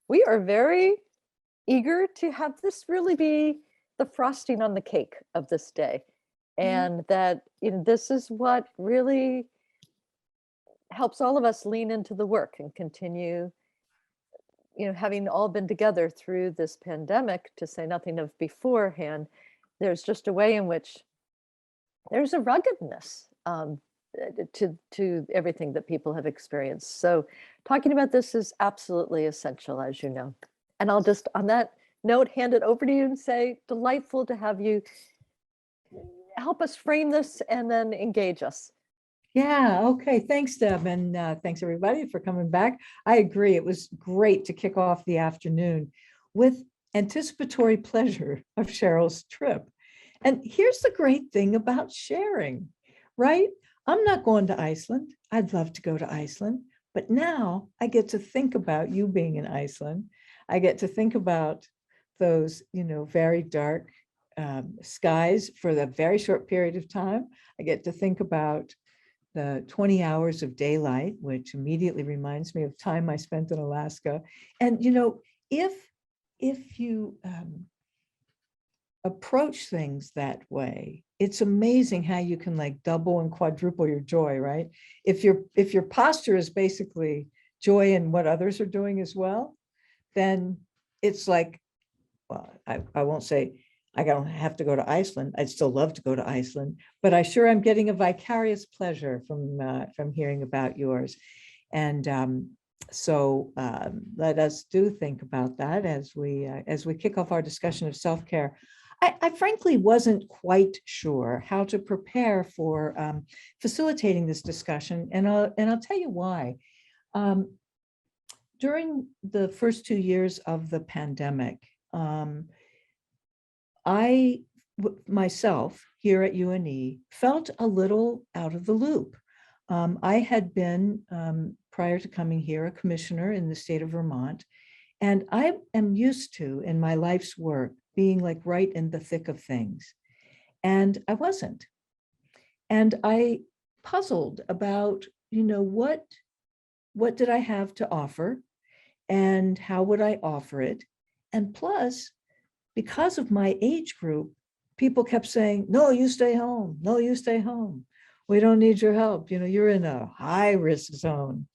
we are very eager to have this really be the frosting on the cake of this day. And that this is what really helps all of us lean into the work and continue, having all been together through this pandemic, to say nothing of beforehand, there's just a way in which there's a ruggedness to everything that people have experienced. So talking about this is absolutely essential, as you know. And I'll just, on that note, hand it over to you and say, delightful to have you help us frame this and then engage us. Yeah, okay. Thanks, Deb, and thanks everybody for coming back. I agree. It was great to kick off the afternoon with anticipatory pleasure of Cheryl's trip. And here's the great thing about sharing, right? I'm not going to Iceland. I'd love to go to Iceland, but now I get to think about you being in Iceland. I get to think about those, very dark skies for the very short period of time. I get to think about the 20 hours of daylight, which immediately reminds me of time I spent in Alaska. And, if you approach things that way, it's amazing how you can like double and quadruple your joy, right? If your posture is basically joy in what others are doing as well, then it's like, well, I won't say I don't have to go to Iceland. I'd still love to go to Iceland, but I sure am getting a vicarious pleasure from hearing about yours. And so let us do think about that as we kick off our discussion of self-care. I frankly wasn't quite sure how to prepare for facilitating this discussion, and I'll tell you why. During the first 2 years of the pandemic, I myself here at UNE felt a little out of the loop. I had been, prior to coming here, a commissioner in the state of Vermont, and I am used to, in my life's work, being like right in the thick of things. And I wasn't. And I puzzled about, what did I have to offer and how would I offer it? And plus, because of my age group, people kept saying, no, you stay home. No, you stay home. We don't need your help. You're in a high risk zone.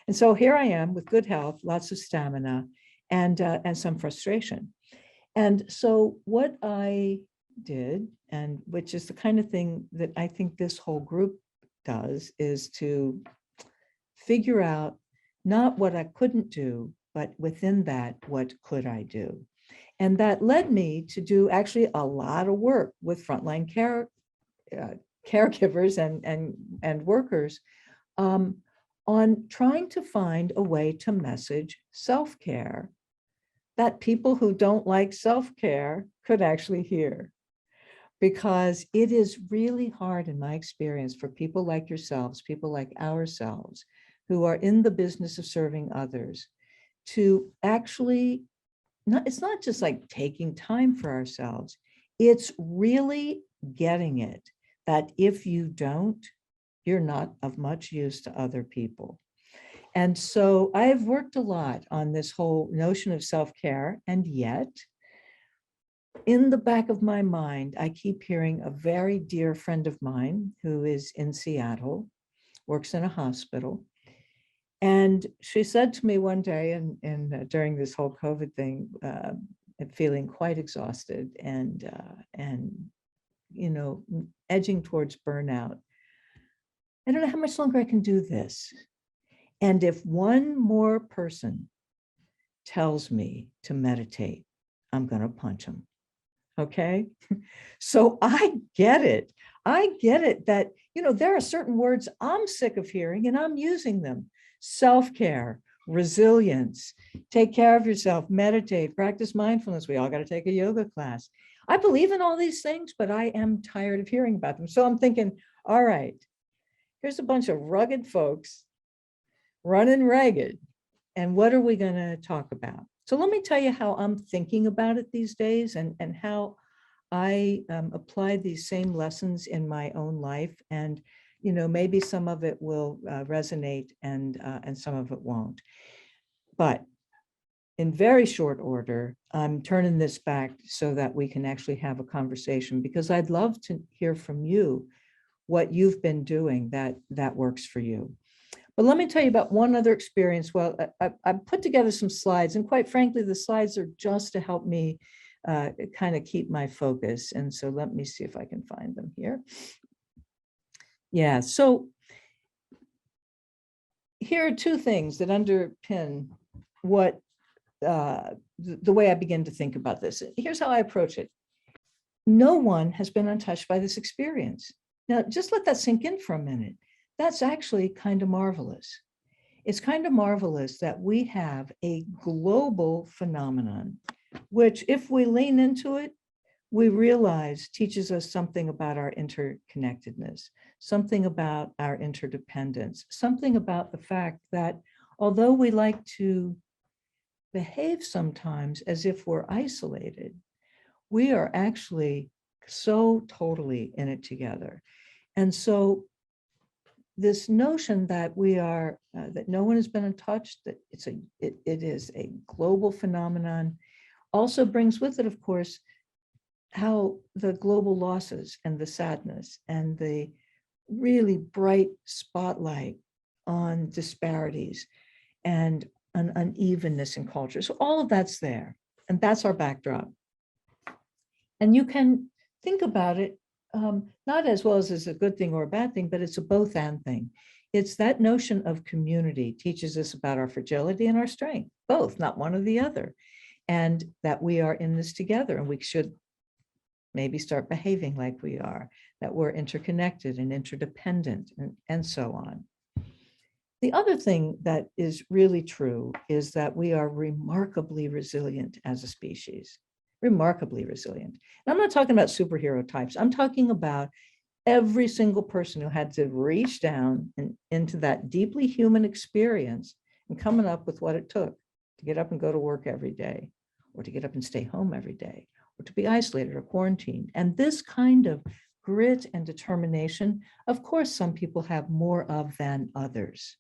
And so here I am with good health, lots of stamina, and some frustration. And so what I did, and which is the kind of thing that I think this whole group does, is to figure out not what I couldn't do, but within that, what could I do? And that led me to do actually a lot of work with frontline caregivers and workers on trying to find a way to message self-care that people who don't like self-care could actually hear. Because it is really hard, in my experience, for people like yourselves, people like ourselves, who are in the business of serving others, to actually, it's not just like taking time for ourselves, it's really getting it that if you don't, you're not of much use to other people. And so I've worked a lot on this whole notion of self-care, and yet in the back of my mind, I keep hearing a very dear friend of mine who is in Seattle, works in a hospital. And she said to me one day, and during this whole COVID thing, feeling quite exhausted and edging towards burnout, I don't know how much longer I can do this. And if one more person tells me to meditate, I'm going to punch him. Okay. So I get it. I get it that, there are certain words I'm sick of hearing and I'm using them. Self-care, resilience, take care of yourself, meditate, practice mindfulness. We all got to take a yoga class. I believe in all these things, but I am tired of hearing about them. So I'm thinking, all right, here's a bunch of rugged folks running ragged. And what are we going to talk about? So let me tell you how I'm thinking about it these days, and how I apply these same lessons in my own life. And, maybe some of it will resonate and some of it won't. But in very short order, I'm turning this back so that we can actually have a conversation, because I'd love to hear from you what you've been doing that works for you. But let me tell you about one other experience. Well, I put together some slides, and quite frankly, the slides are just to help me kind of keep my focus. And so let me see if I can find them here. Yeah, so here are two things that underpin what the way I begin to think about this. Here's how I approach it. No one has been untouched by this experience. Now, just let that sink in for a minute. That's actually kind of marvelous. It's kind of marvelous that we have a global phenomenon, which, if we lean into it, we realize teaches us something about our interconnectedness, something about our interdependence, something about the fact that although we like to behave sometimes as if we're isolated, we are actually so totally in it together. And so this notion that we are, that no one has been untouched, that it is a global phenomenon, also brings with it, of course, how the global losses and the sadness and the really bright spotlight on disparities and an unevenness in culture. So all of that's there, and that's our backdrop. And you can think about it not as well as a good thing or a bad thing, but it's a both and thing. It's that notion of community teaches us about our fragility and our strength, both, not one or the other, and that we are in this together, and we should maybe start behaving like we are, that we're interconnected and interdependent, and so on. The other thing that is really true is that we are remarkably resilient as a species, remarkably resilient. And I'm not talking about superhero types. I'm talking about every single person who had to reach down and into that deeply human experience and coming up with what it took to get up and go to work every day, or to get up and stay home every day, or to be isolated or quarantined. And this kind of grit and determination, of course, some people have more of than others,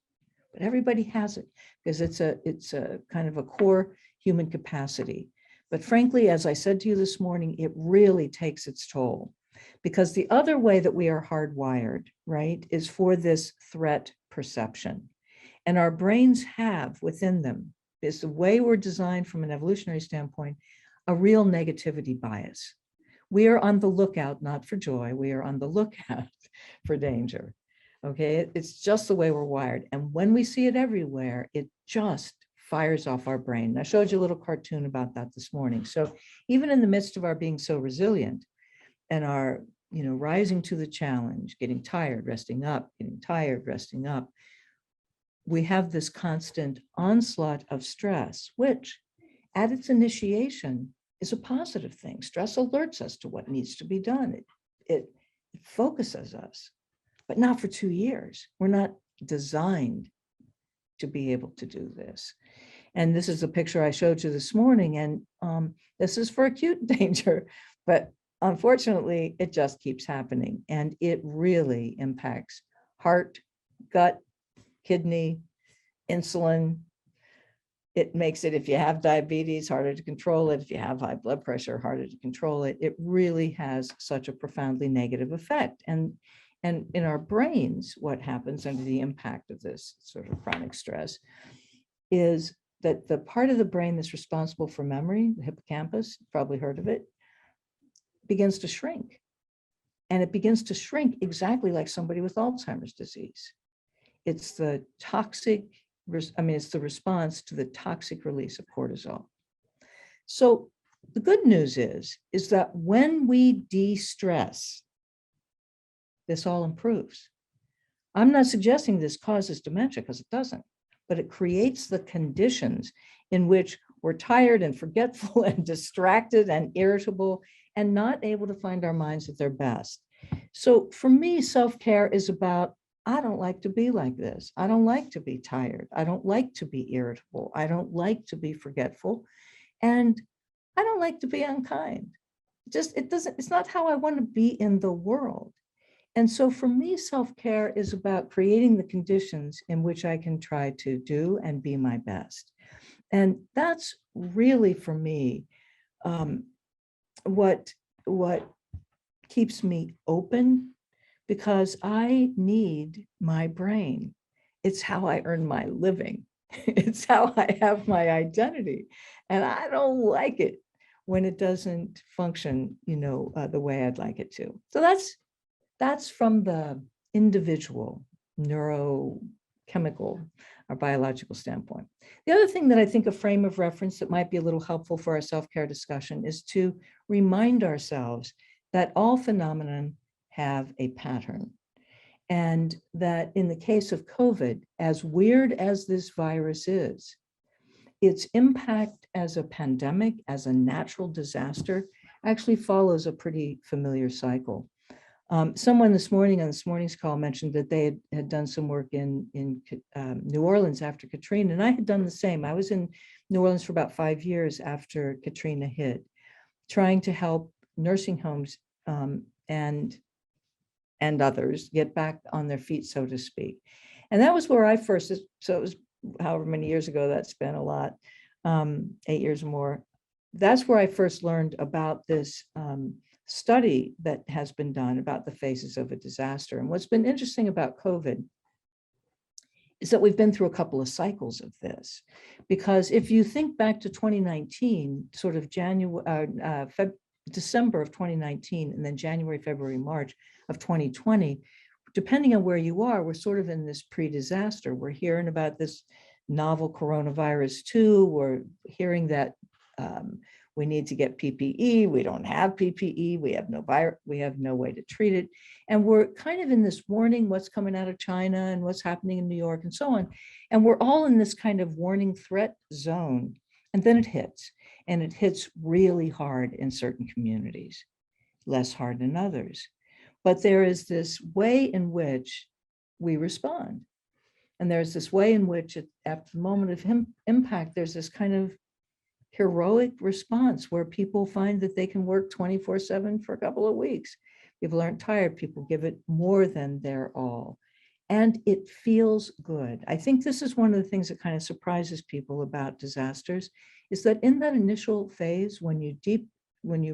but everybody has it because it's a kind of a core human capacity. But frankly, as I said to you this morning, it really takes its toll, because the other way that we are hardwired, right, is for this threat perception. And our brains have within them, is the way we're designed from an evolutionary standpoint, a real negativity bias. We are on the lookout, not for joy, we are on the lookout for danger. Okay, it's just the way we're wired. And when we see it everywhere, it just fires off our brain. I showed you a little cartoon about that this morning. So even in the midst of our being so resilient and our, rising to the challenge, getting tired, resting up, getting tired, resting up, we have this constant onslaught of stress, which at its initiation is a positive thing. Stress alerts us to what needs to be done. It focuses us, but not for 2 years. We're not designed to be able to do this. And this is a picture I showed you this morning, and this is for acute danger, but unfortunately, it just keeps happening, and it really impacts heart, gut, kidney, insulin. It makes it, if you have diabetes, harder to control it. If you have high blood pressure, harder to control it. It really has such a profoundly negative effect. And in our brains, what happens under the impact of this sort of chronic stress is that the part of the brain that's responsible for memory, the hippocampus, you've probably heard of it, begins to shrink. And it begins to shrink exactly like somebody with Alzheimer's disease. It's the toxic, it's the response to the toxic release of cortisol. So the good news is that when we de-stress, this all improves. I'm not suggesting this causes dementia, because it doesn't, but it creates the conditions in which we're tired and forgetful and distracted and irritable and not able to find our minds at their best. So for me, self-care is about, I don't like to be like this. I don't like to be tired. I don't like to be irritable. I don't like to be forgetful. And I don't like to be unkind. It's not how I want to be in the world. And so for me, self-care is about creating the conditions in which I can try to do and be my best. And that's really, for me, um, what keeps me open, because I need my brain. It's how I earn my living. It's how I have my identity. And I don't like it when it doesn't function, the way I'd like it to. So that's from the individual neurochemical or biological standpoint. The other thing that I think a frame of reference that might be a little helpful for our self-care discussion is to remind ourselves that all phenomenon have a pattern. And that in the case of COVID, as weird as this virus is, its impact as a pandemic, as a natural disaster, actually follows a pretty familiar cycle. Someone this morning on this morning's call mentioned that they had done some work in New Orleans after Katrina, and I had done the same. I was in New Orleans for about 5 years after Katrina hit, trying to help nursing homes and others get back on their feet, so to speak. And that was where I first, so it was however many years ago, that's been a lot, 8 years or more. That's where I first learned about this study that has been done about the phases of a disaster. And what's been interesting about COVID is that we've been through a couple of cycles of this. Because if you think back to 2019, sort of December of 2019, and then January, February, March of 2020, depending on where you are, we're sort of in this pre-disaster. We're hearing about this novel coronavirus too. We're hearing that we need to get PPE. We don't have PPE. We have no virus. We have no way to treat it. And we're kind of in this warning what's coming out of China and what's happening in New York and so on. And we're all in this kind of warning threat zone. And then it hits. And it hits really hard in certain communities, less hard in others. But there is this way in which we respond. And there's this way in which at the moment of impact, there's this kind of heroic response where people find that they can work 24/7 for a couple of weeks. People aren't tired. People give it more than their all. And it feels good. I think this is one of the things that kind of surprises people about disasters, is that in that initial phase, when you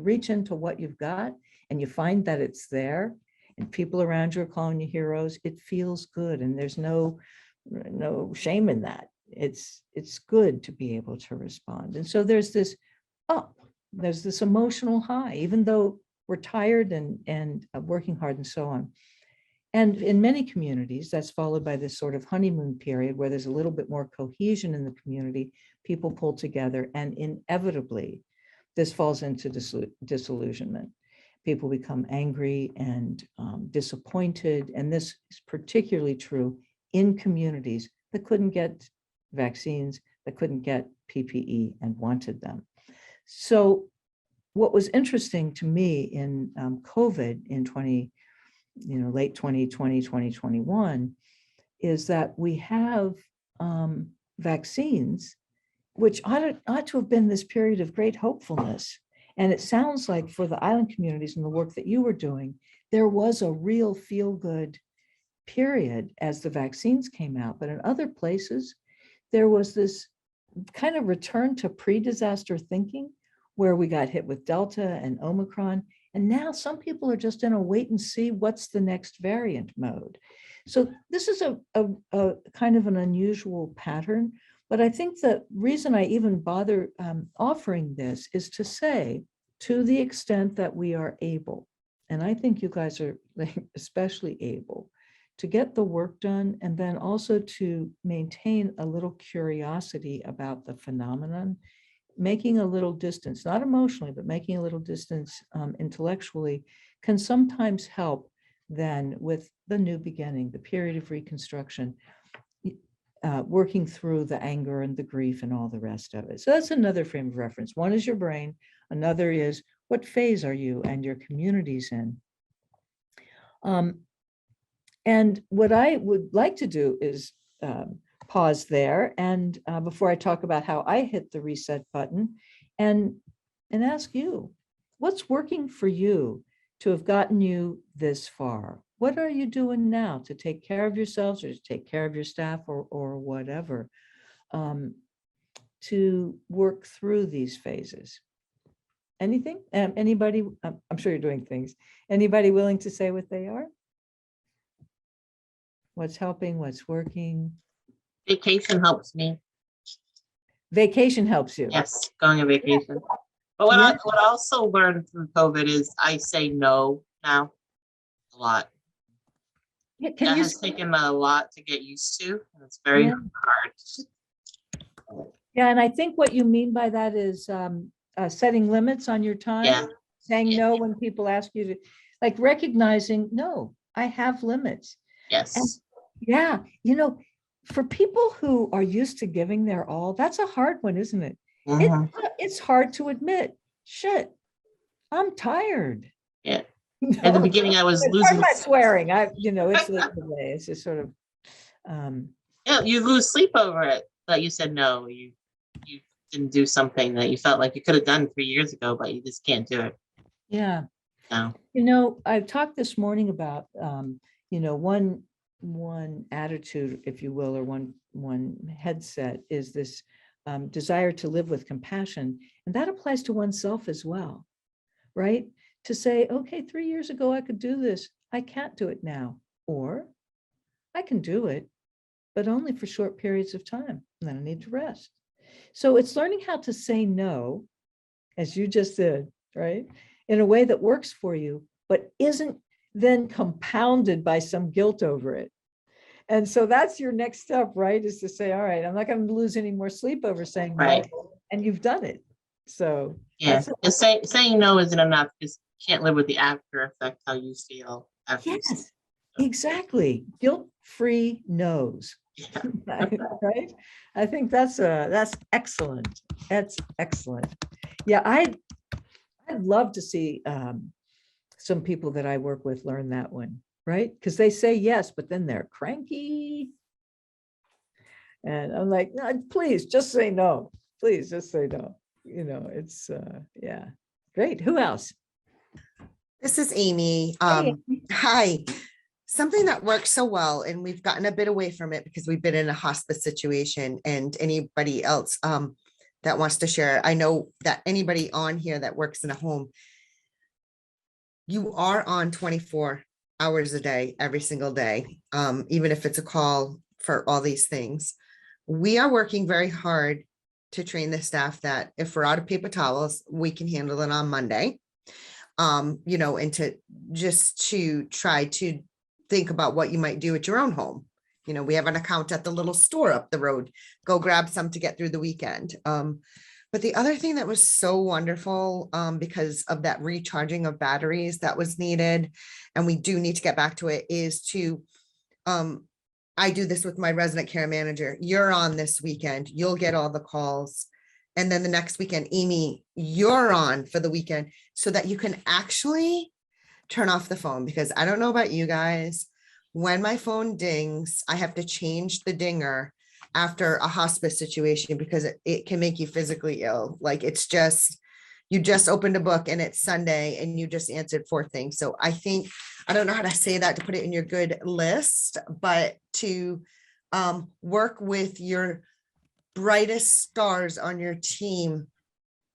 reach into what you've got and you find that it's there and people around you are calling you heroes, it feels good. And there's no shame in that. It's good to be able to respond. And so there's this emotional high, even though we're tired and working hard and so on. And in many communities, that's followed by this sort of honeymoon period where there's a little bit more cohesion in the community. People pull together, and inevitably, this falls into disillusionment. People become angry and disappointed. And this is particularly true in communities that couldn't get vaccines, that couldn't get PPE and wanted them. So what was interesting to me in COVID in late 2020, 2021, is that we have vaccines, which ought to have been this period of great hopefulness. And it sounds like for the island communities and the work that you were doing, there was a real feel-good period as the vaccines came out. But in other places, there was this kind of return to pre-disaster thinking where we got hit with Delta and Omicron. And now some people are just in a wait and see what's the next variant mode. So this is a kind of an unusual pattern. But I think the reason I even bother offering this is to say, to the extent that we are able, and I think you guys are especially able, to get the work done, and then also to maintain a little curiosity about the phenomenon, making a little distance, not emotionally, but making a little distance intellectually, can sometimes help then with the new beginning, the period of reconstruction, working through the anger and the grief and all the rest of it. So that's another frame of reference. One is your brain. Another is what phase are you and your communities in? And what I would like to do is pause there, and before I talk about how I hit the reset button, and ask you, what's working for you to have gotten you this far? What are you doing now to take care of yourselves or to take care of your staff or whatever, to work through these phases? Anything? Anybody? I'm sure you're doing things. Anybody willing to say what they are? What's helping? What's working? Vacation helps me. Vacation helps you. Yes, going on vacation. But what I also learned through COVID is I say no now a lot. Yeah, That has taken a lot to get used to. And it's very hard. Yeah, and I think what you mean by that is setting limits on your time. Yeah. Saying no when people ask you to, like recognizing, no, I have limits. Yes. And yeah, for people who are used to giving their all, that's a hard one, isn't it? It's hard to admit, shit, I'm tired. Yeah. At the beginning, I was losing. I'm not swearing. It's late in the day. It's just sort of. Yeah, you lose sleep over it. But you said no. You didn't do something that you felt like you could have done 3 years ago, but you just can't do it. Yeah. No. I've talked this morning about one attitude, if you will, or one headset is this desire to live with compassion, and that applies to oneself as well, right? To say, okay, 3 years ago I could do this, I can't do it now, or I can do it, but only for short periods of time, and then I need to rest. So it's learning how to say no, as you just did, right, in a way that works for you, but isn't then compounded by some guilt over it. And so that's your next step, right? Is to say, all right, I'm not going to lose any more sleep over saying no, and you've done it. So yeah, just saying no isn't enough. Just can't live with the after effect, how you feel after. Yes, exactly. Guilt-free no's. Yeah. Right? I think that's excellent. That's excellent. Yeah, I'd love to see some people that I work with learn that one, right? Because they say yes, but then they're cranky. And I'm like, no, please just say no. Please just say no. It's yeah. Great. Who else? This is Amy. Hi. Something that works so well, and we've gotten a bit away from it because we've been in a hospice situation, and anybody else that wants to share, I know that anybody on here that works in a home, you are on 24 hours a day, every single day, even if it's a call for all these things. We are working very hard to train the staff that if we're out of paper towels, we can handle it on Monday. And to try to think about what you might do at your own home. We have an account at the little store up the road, go grab some to get through the weekend. But the other thing that was so wonderful, because of that recharging of batteries that was needed, and we do need to get back to it, is to, I do this with my resident care manager. You're on this weekend, you'll get all the calls. And then the next weekend, Amy, you're on for the weekend, so that you can actually turn off the phone. Because I don't know about you guys, when my phone dings, I have to change the dinger after a hospice situation because it can make you physically ill. Like it's just, you just opened a book and it's Sunday and you just answered 4 things. So I think, I don't know how to say that to put it in your good list, but to work with your brightest stars on your team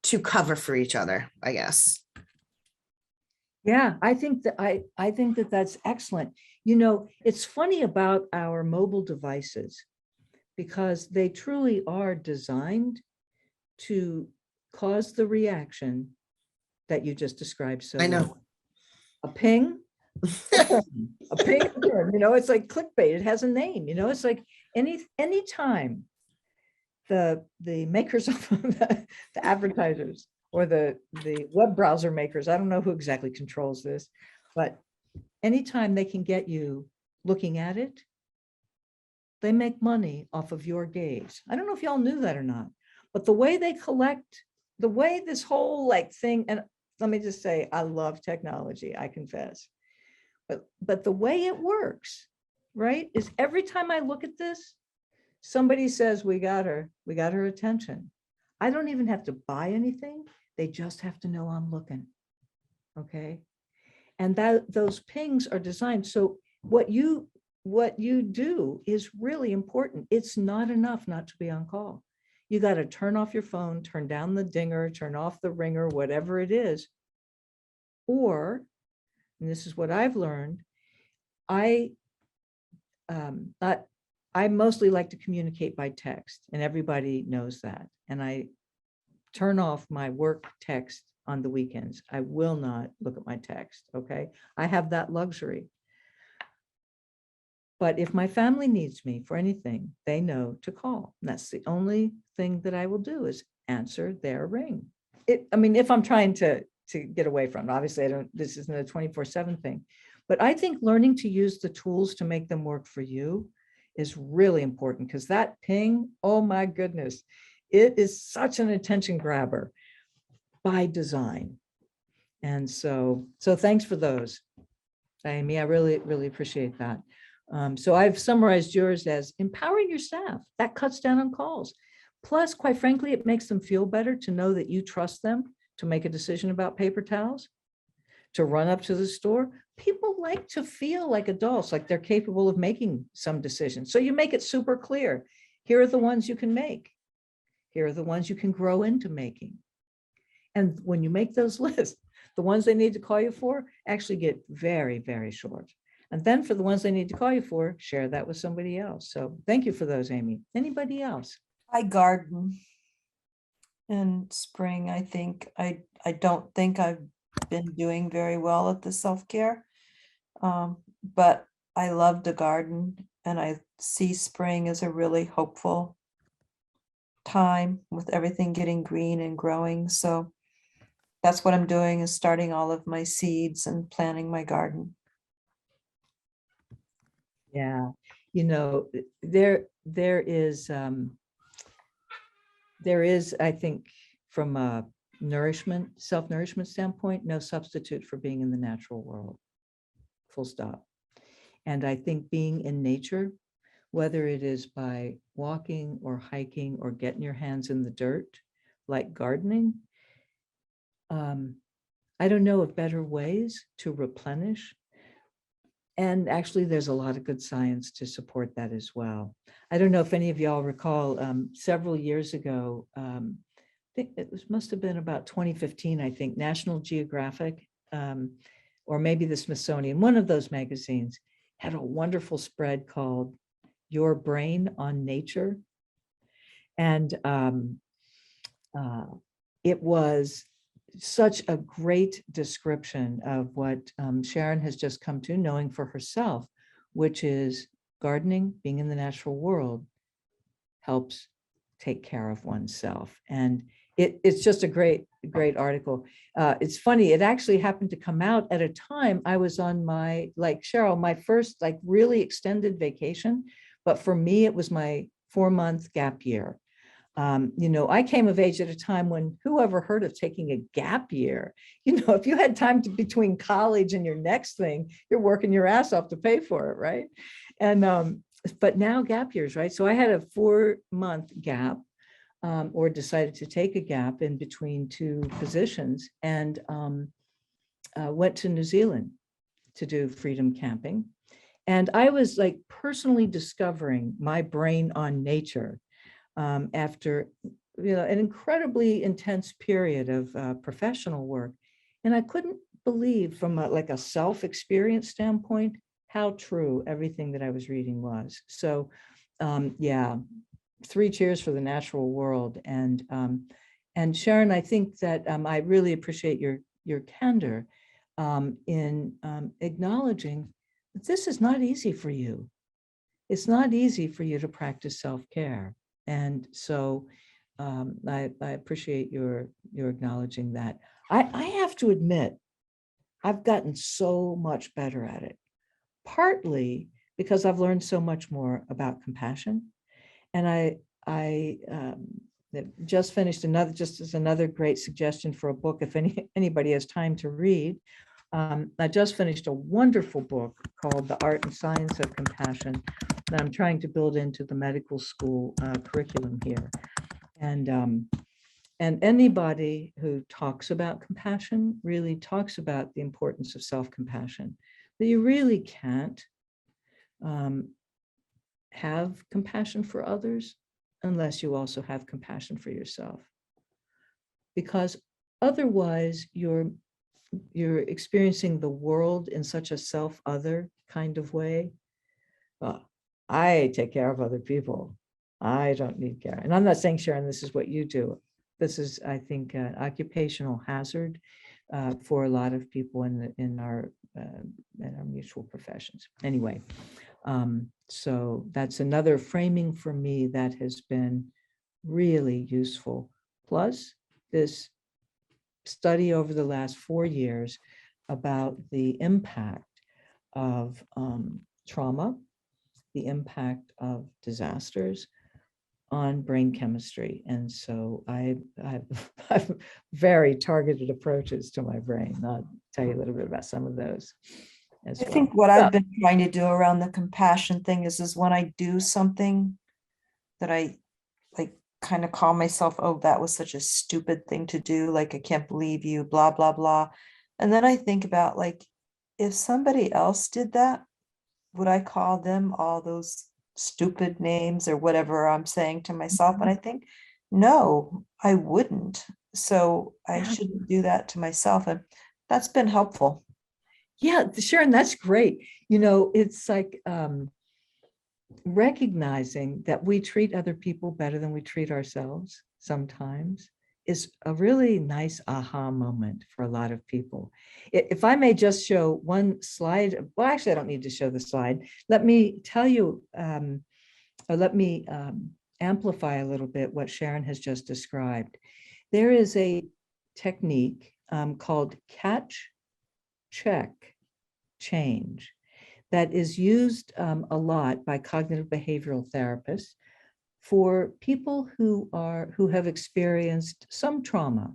to cover for each other, I guess. Yeah, I think that that's excellent. It's funny about our mobile devices because they truly are designed to cause the reaction that you just described. So I know. well. A ping, a ping, it's like clickbait. It has a name, it's like anytime the makers of the advertisers or the web browser makers, I don't know who exactly controls this, but anytime they can get you looking at it, they make money off of your gaze. I don't know if y'all knew that or not, but the way they collect, the way this whole thing, and let me just say, I love technology, I confess, but the way it works, right, is every time I look at this, somebody says, we got her attention. I don't even have to buy anything. They just have to know I'm looking. Okay. And those pings are designed. So what you do is really important. It's not enough not to be on call. You got to turn off your phone, turn down the dinger, turn off the ringer, whatever it is. Or, and this is what I've learned, I mostly like to communicate by text, and everybody knows that. And I turn off my work text on the weekends. I will not look at my text, okay? I have that luxury. But if my family needs me for anything, they know to call. And that's the only thing that I will do is answer their ring. I mean, if I'm trying to get away from it, obviously this isn't a 24/7 thing, but I think learning to use the tools to make them work for you is really important, because that ping, oh my goodness, it is such an attention grabber by design. And so thanks for those, Amy. I really, really appreciate that. So I've summarized yours as empowering your staff. That cuts down on calls. Plus, quite frankly, it makes them feel better to know that you trust them to make a decision about paper towels, to run up to the store. People like to feel like adults, like they're capable of making some decisions. So you make it super clear. Here are the ones you can make. Here are the ones you can grow into making. And when you make those lists, the ones they need to call you for actually get very, very short. And then for the ones they need to call you for, share that with somebody else. So thank you for those, Amy. Anybody else? I garden in spring. I think I don't think I've been doing very well at the self-care. But I love to garden, and I see spring as a really hopeful time with everything getting green and growing. So that's what I'm doing, is starting all of my seeds and planting my garden. Yeah, you know, there is, I think, from a self-nourishment standpoint, no substitute for being in the natural world. Full stop. And I think being in nature, whether it is by walking or hiking or getting your hands in the dirt, like gardening, I don't know of better ways to replenish. And actually, there's a lot of good science to support that as well. I don't know if any of y'all recall, several years ago, I think must have been about 2015, I think, National Geographic, or maybe the Smithsonian, one of those magazines, had a wonderful spread called Your Brain on Nature. And it was such a great description of what Sharon has just come to knowing for herself, which is gardening, being in the natural world, helps take care of oneself. And it's just a great article. It's funny, it actually happened to come out at a time I was on my, like Cheryl, my first like really extended vacation. But for me, it was my 4-month gap year. You know, I came of age at a time when whoever heard of taking a gap year? You know, if you had time between college and your next thing, you're working your ass off to pay for it, right? And but now gap years, right? So I had a 4-month gap, or decided to take a gap in between 2 positions, and went to New Zealand to do freedom camping. And I was like personally discovering my brain on nature. After, you know, an incredibly intense period of professional work. And I couldn't believe from like a self-experience standpoint, how true everything that I was reading was. So yeah, 3 cheers for the natural world. And Sharon, I think that I really appreciate your candor in acknowledging that this is not easy for you. It's not easy for you to practice self-care. And so I appreciate your acknowledging that. I have to admit, I've gotten so much better at it, partly because I've learned so much more about compassion. And I just finished another great suggestion for a book, if anybody has time to read. I just finished a wonderful book called The Art and Science of Compassion that I'm trying to build into the medical school curriculum here. And anybody who talks about compassion really talks about the importance of self-compassion, that you really can't have compassion for others unless you also have compassion for yourself. Because otherwise you're experiencing the world in such a self-other kind of way. Well, I take care of other people. I don't need care. And I'm not saying, Sharon, this is what you do. This is, I think, an occupational hazard for a lot of people in our mutual professions. Anyway, so that's another framing for me that has been really useful. Plus, this study over the last 4 years about the impact of trauma, the impact of disasters on brain chemistry. And so I have very targeted approaches to my brain. I'll tell you a little bit about some of those as I well. think what I've been trying to do around the compassion thing is when I do something that I like kind of call myself, oh, that was such a stupid thing to do. Like, I can't believe you, blah, blah, blah. And then I think about, like, if somebody else did that, would I call them all those stupid names or whatever I'm saying to myself? And I think, no, I wouldn't. So I shouldn't do that to myself. And that's been helpful. Yeah, Sharon, that's great. You know, it's like recognizing that we treat other people better than we treat ourselves sometimes is a really nice aha moment for a lot of people. If I may just show one slide, well, actually, I don't need to show the slide. Let me tell you, or let me amplify a little bit what Sharon has just described. There is a technique called catch, check, change that is used a lot by cognitive behavioral therapists for people who have experienced some trauma,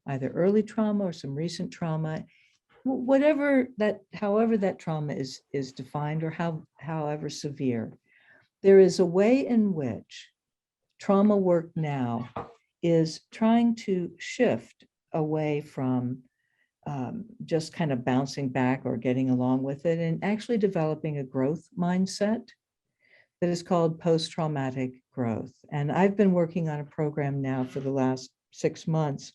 either early trauma or some recent trauma, however that trauma is defined or however severe. There is a way in which trauma work now is trying to shift away from just kind of bouncing back or getting along with it, and actually developing a growth mindset that is called post-traumatic growth. And I've been working on a program now for the last 6 months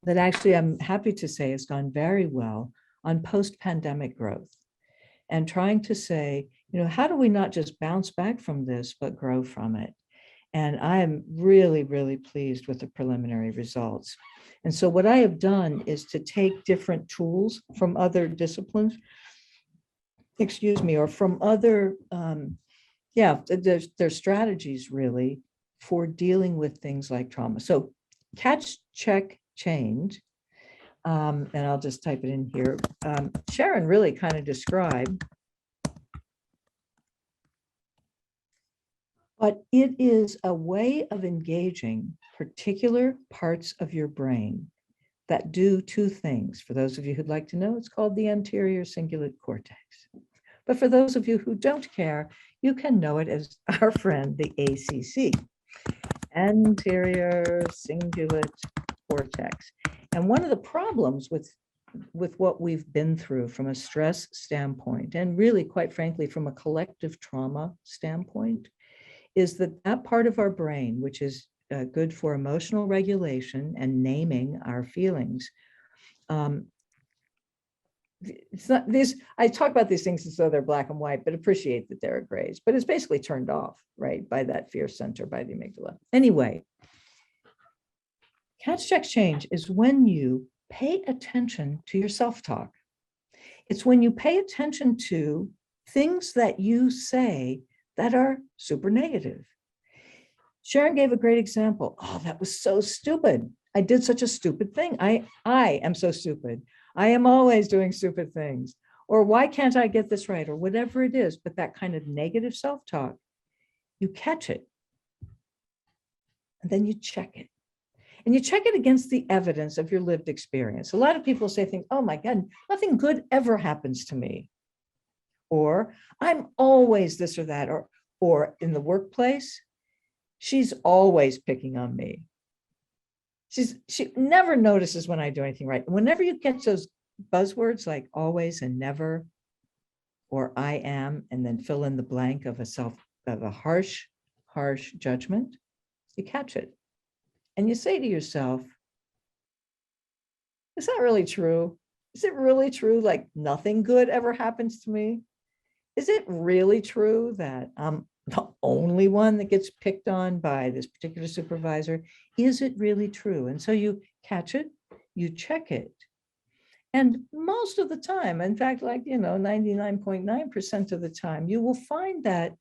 that actually, I'm happy to say, has gone very well on post-pandemic growth, and trying to say, you know, how do we not just bounce back from this, but grow from it? And I am really, really pleased with the preliminary results. And so what I have done is to take different tools from other disciplines, or from other, there's strategies really for dealing with things like trauma. So catch, check, change. And I'll just type it in here. Sharon really kind of described, but it is a way of engaging particular parts of your brain that do 2 things. For those of you who'd like to know, it's called the anterior cingulate cortex. But for those of you who don't care, you can know it as our friend, the ACC, anterior cingulate cortex. And one of the problems with what we've been through from a stress standpoint, and really, quite frankly, from a collective trauma standpoint, is that part of our brain, which is good for emotional regulation and naming our feelings. It's not this, I talk about these things as though they're black and white, but appreciate that there are grays, but it's basically turned off, right, by that fear center, by the amygdala. Anyway, catch, check, change is when you pay attention to your self-talk. It's when you pay attention to things that you say that are super negative. Sharon gave a great example. Oh, that was so stupid. I did such a stupid thing. I am so stupid. I am always doing stupid things. Or why can't I get this right? Or whatever it is. But that kind of negative self-talk, you catch it. And then you check it. And you check it against the evidence of your lived experience. A lot of people say things, oh my God, nothing good ever happens to me. Or I'm always this or that. Or in the workplace, she's always picking on me. She never notices when I do anything right. Whenever you get those buzzwords like always and never, or I am, and then fill in the blank of a harsh harsh judgment, you catch it. And you say to yourself, is that really true? Is it really true? Like nothing good ever happens to me? Is it really true that I'm the only one that gets picked on by this particular supervisor? Is it really true? And so you catch it, you check it. And most of the time, in fact, 99.9% of the time, you will find that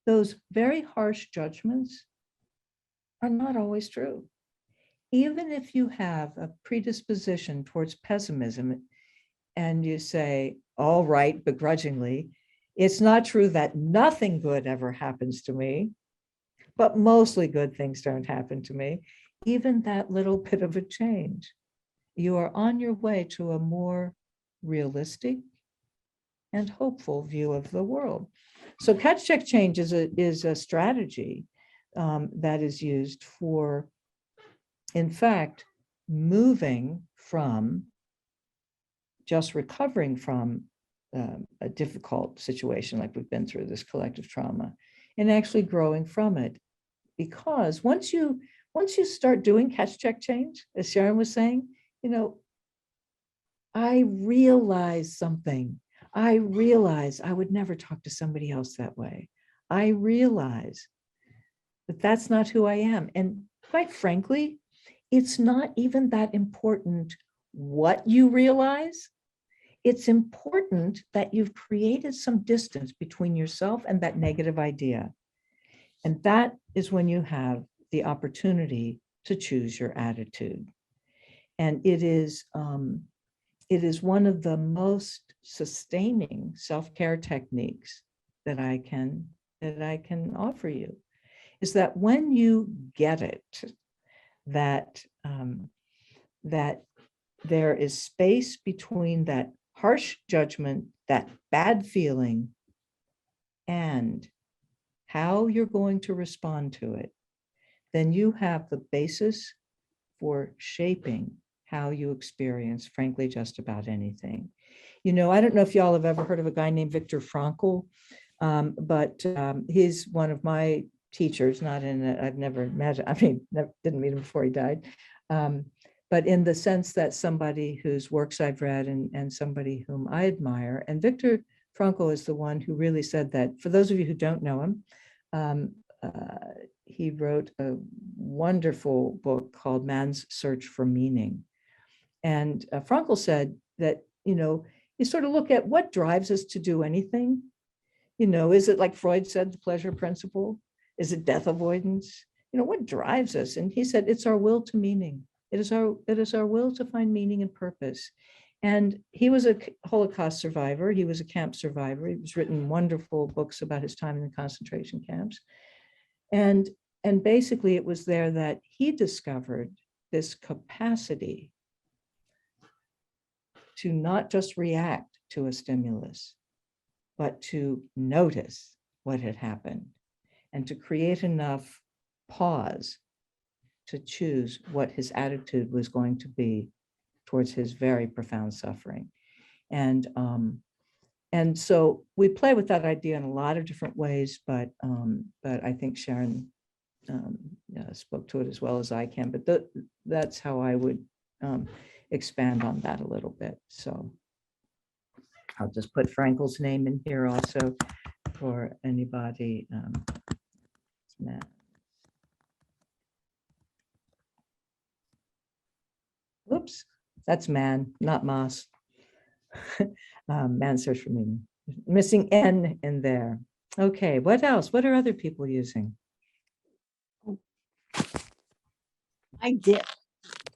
those very harsh judgments are not always true. Even if you have a predisposition towards pessimism and you say, all right, begrudgingly, it's not true that nothing good ever happens to me, but mostly good things don't happen to me. Even that little bit of a change, you are on your way to a more realistic and hopeful view of the world. So catch, check, change is a strategy that is used for, in fact, moving from just recovering from a difficult situation like we've been through, this collective trauma, and actually growing from it. Because once you start doing catch, check, change, as Sharon was saying, I realize something. I realize I would never talk to somebody else that way. I realize that that's not who I am. And quite frankly, it's not even that important what you realize. It's important that you've created some distance between yourself and that negative idea. And that is when you have the opportunity to choose your attitude. And it is one of the most sustaining self-care techniques that I can offer you, is that when you get it, that there is space between that harsh judgment, that bad feeling, and how you're going to respond to it, then you have the basis for shaping how you experience, frankly, just about anything. I don't know if y'all have ever heard of a guy named Viktor Frankl, but he's one of my teachers, I've never met, didn't meet him before he died. But in the sense that somebody whose works I've read and somebody whom I admire. And Viktor Frankl is the one who really said that, for those of you who don't know him, he wrote a wonderful book called Man's Search for Meaning. And Frankl said that, you sort of look at what drives us to do anything. Is it like Freud said, the pleasure principle? Is it death avoidance? What drives us? And he said, it's our will to meaning. It is our will to find meaning and purpose. And he was a Holocaust survivor. He was a camp survivor. He's written wonderful books about his time in the concentration camps. And basically it was there that he discovered this capacity to not just react to a stimulus, but to notice what had happened and to create enough pause to choose what his attitude was going to be towards his very profound suffering. And so we play with that idea in a lot of different ways, but I think Sharon spoke to it as well as I can, but that's how I would expand on that a little bit. So I'll just put Frankl's name in here also for anybody. Whoops, that's man, not Moss. Man's Search for Meaning. Missing N in there. Okay, what else? What are other people using? I dip.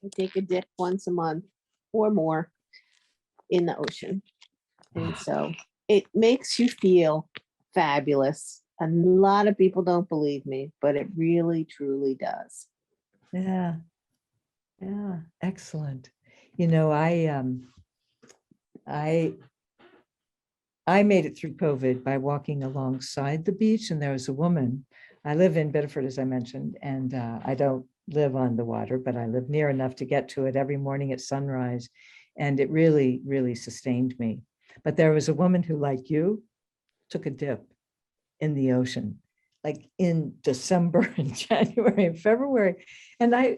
I take a dip once a month or more in the ocean. And so it makes you feel fabulous. A lot of people don't believe me, but it really, truly does. Yeah. Yeah, excellent. I made it through COVID by walking alongside the beach, and there was a woman. I live in Biddeford, as I mentioned, and I don't live on the water, but I live near enough to get to it every morning at sunrise, and it really, really sustained me. But there was a woman who, like you, took a dip in the ocean, like in December and January and February. And I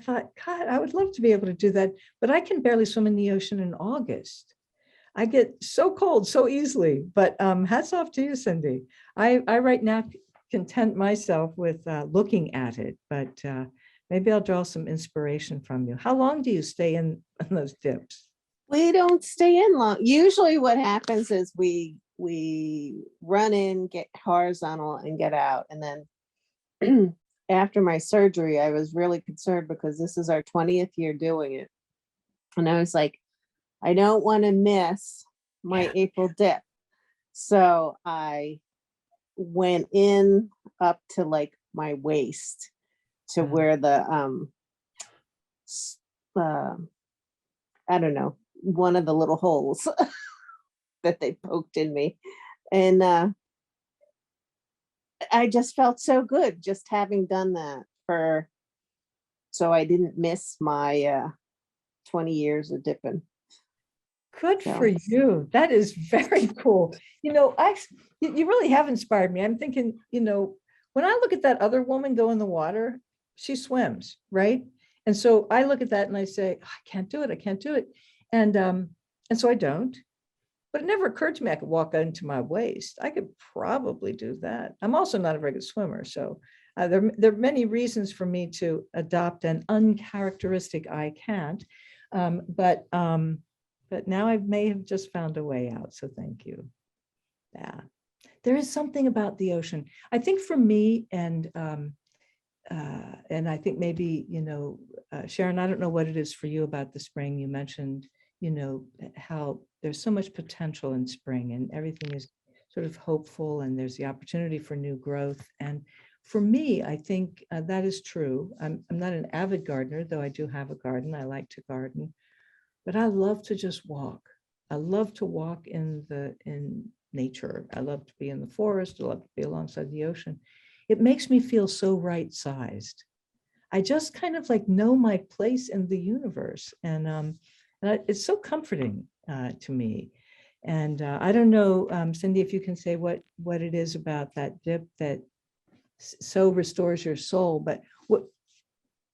thought, God, I would love to be able to do that, but I can barely swim in the ocean in August. I get so cold so easily, but hats off to you, Cindy. I right now content myself with looking at it, but maybe I'll draw some inspiration from you. How long do you stay in those dips? We don't stay in long. Usually what happens is we run in, get horizontal and get out. And then after my surgery, I was really concerned because this is our 20th year doing it. And I was like, I don't want to miss my April dip. So I went in up to like my waist to where the I don't know, one of the little holes that they poked in me. And I just felt so good just having done that so I didn't miss my 20 years of dipping. Good So. for you. That is very cool. You really have inspired me. I'm thinking, when I look at that other woman go in the water, she swims, right? And so I look at that and I say, oh, I can't do it. I can't do it. And so I don't. But it never occurred to me I could walk into my waist. I could probably do that. I'm also not a very good swimmer. So there are many reasons for me to adopt an uncharacteristic I can't. But now I may have just found a way out. So thank you. Yeah. There is something about the ocean. I think for me, and I think maybe, Sharon, I don't know what it is for you about the spring. You mentioned, how there's so much potential in spring and everything is sort of hopeful and there's the opportunity for new growth. And for me, I think that is true. I'm not an avid gardener, though I do have a garden. I like to garden, but I love to just walk. I love to walk in nature. I love to be in the forest. I love to be alongside the ocean. It makes me feel so right-sized. I just kind of like know my place in the universe. And it's so comforting to me. And I don't know, Cindy, if you can say what it is about that dip that so restores your soul. But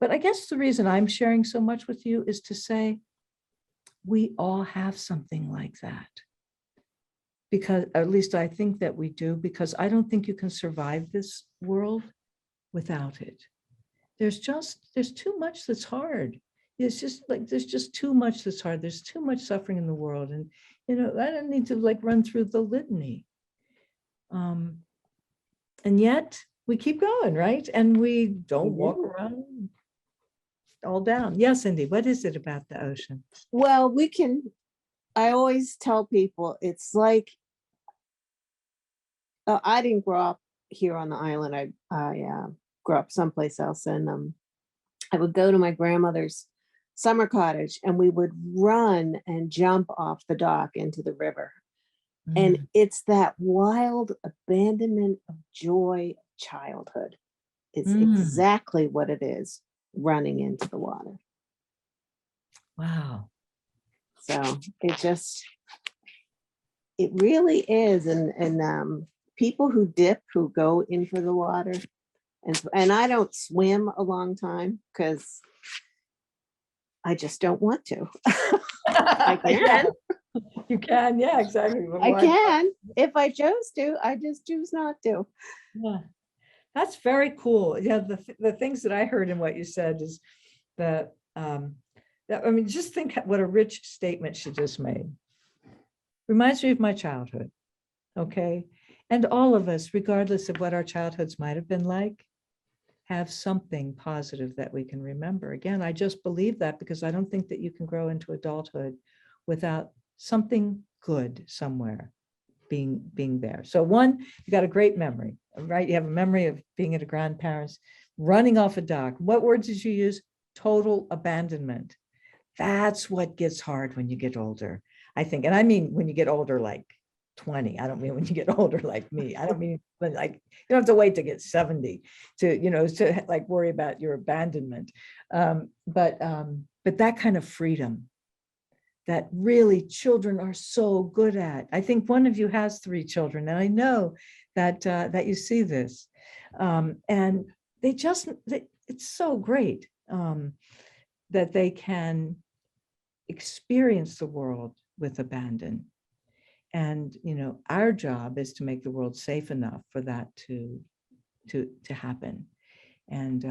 I guess the reason I'm sharing so much with you is to say we all have something like that. Because at least I think that we do, because I don't think you can survive this world without it. There's too much that's hard. It's just like, there's just too much that's hard. There's too much suffering in the world. And, I don't need to like run through the litany. And yet we keep going, right? And we don't walk around all down. Yes, Cindy, what is it about the ocean? Well, I always tell people it's like, I didn't grow up here on the island. I grew up someplace else, and I would go to my grandmother's summer cottage and we would run and jump off the dock into the river. And it's that wild abandonment of joy of childhood. It's exactly what it is, running into the water. Wow. So it really is. And people who dip, who go in for the water, and I don't swim a long time because I just don't want to. I can. Yeah. You can, yeah, exactly. I can. If I chose to, I just choose not to. Yeah, that's very cool. Yeah, the things that I heard in what you said is that, just think what a rich statement she just made. Reminds me of my childhood, okay? And all of us, regardless of what our childhoods might have been like, have something positive that we can remember. Again, I just believe that because I don't think that you can grow into adulthood without something good somewhere being there. So one, you got a great memory, right? You have a memory of being at a grandparent's, running off a dock. What words did you use? Total abandonment. That's what gets hard when you get older, I think. And I mean, when you get older, like 20, I don't mean when you get older like me. I don't mean like, you don't have to wait to get 70 to like worry about your abandonment. But that kind of freedom that really children are so good at. I think one of you has 3 children, and I know that you see this. And it's so great that they can experience the world with abandon. And, our job is to make the world safe enough for that to happen. And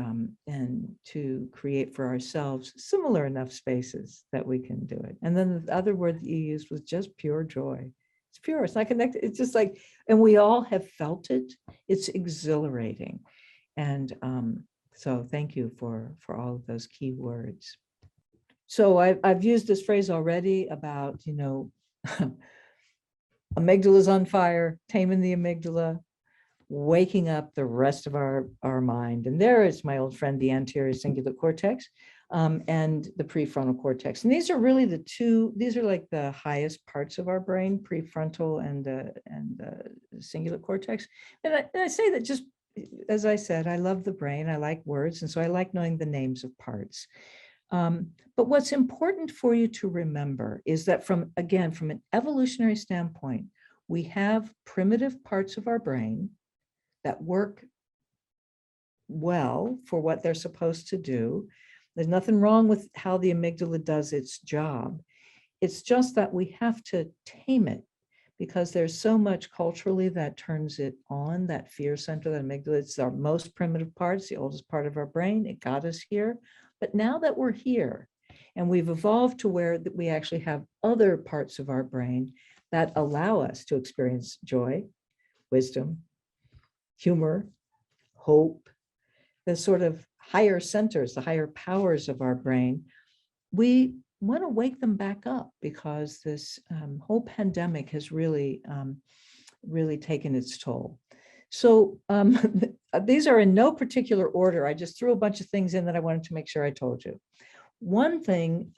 to create for ourselves similar enough spaces that we can do it. And then the other word that you used was just pure joy. It's pure, it's not connected. It's just like, and we all have felt it. It's exhilarating. And so thank you for all of those key words. So I've used this phrase already about, amygdala's on fire, taming the amygdala, waking up the rest of our mind. And there is my old friend, the anterior cingulate cortex and the prefrontal cortex. And these are really these are like the highest parts of our brain, prefrontal and cingulate cortex. And I say that just, as I said, I love the brain, I like words. And so I like knowing the names of parts. But what's important for you to remember is that from an evolutionary standpoint, we have primitive parts of our brain that work well for what they're supposed to do. There's nothing wrong with how the amygdala does its job. It's just that we have to tame it because there's so much culturally that turns it on, that fear center, that amygdala. It's our most primitive part, it's the oldest part of our brain. It got us here. But now that we're here and we've evolved to where that we actually have other parts of our brain that allow us to experience joy, wisdom, humor, hope, the sort of higher centers, the higher powers of our brain, we want to wake them back up because this whole pandemic has really taken its toll. So these are in no particular order. I just threw a bunch of things in that I wanted to make sure I told you. One thing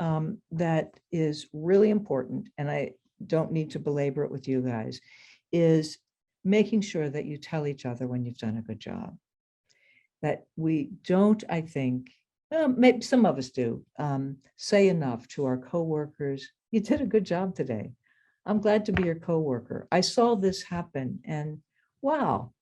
that is really important, and I don't need to belabor it with you guys, is making sure that you tell each other when you've done a good job. That we don't, I think, well, maybe some of us do, say enough to our coworkers, you did a good job today. I'm glad to be your coworker. I saw this happen and wow,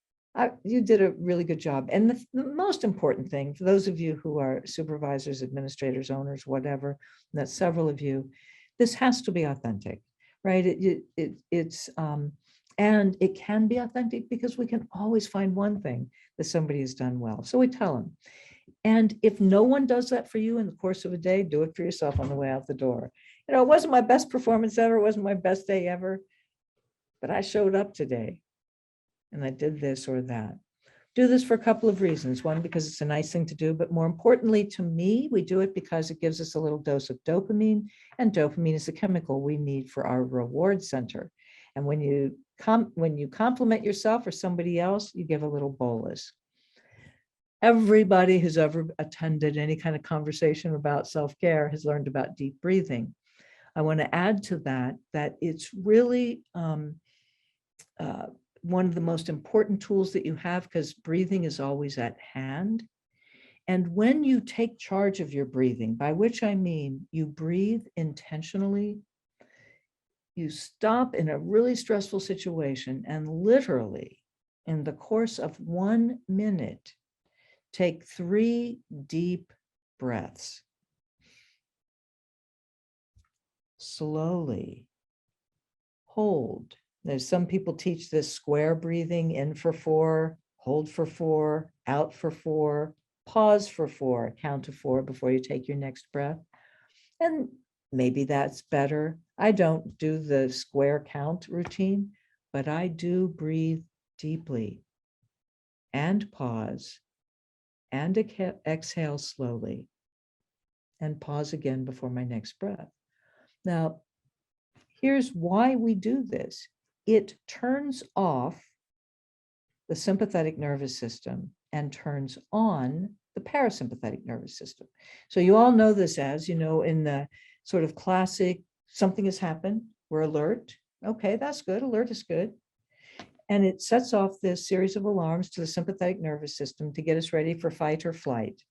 you did a really good job. And the most important thing, for those of you who are supervisors, administrators, owners, whatever, and that's several of you, this has to be authentic, right? And it can be authentic because we can always find one thing that somebody has done well. So we tell them. And if no one does that for you in the course of a day, do it for yourself on the way out the door. It wasn't my best performance ever, it wasn't my best day ever, but I showed up today and I did this or that. Do this for a couple of reasons. One, because it's a nice thing to do, but more importantly to me, we do it because it gives us a little dose of dopamine, and dopamine is a chemical we need for our reward center. And when you compliment yourself or somebody else, you give a little bolus. Everybody who's ever attended any kind of conversation about self-care has learned about deep breathing. I want to add to that it's really one of the most important tools that you have, because breathing is always at hand. And when you take charge of your breathing, by which I mean you breathe intentionally, you stop in a really stressful situation and literally in the course of 1 minute, take 3 deep breaths. Slowly hold. There's some people teach this square breathing, in for 4, hold for 4, out for 4, pause for 4, count to 4 before you take your next breath. And maybe that's better. I don't do the square count routine, but I do breathe deeply and pause and exhale slowly and pause again before my next breath. Now, here's why we do this. It turns off the sympathetic nervous system and turns on the parasympathetic nervous system. So you all know this as, in the sort of classic, something has happened, we're alert. Okay, that's good, alert is good. And it sets off this series of alarms to the sympathetic nervous system to get us ready for fight or flight.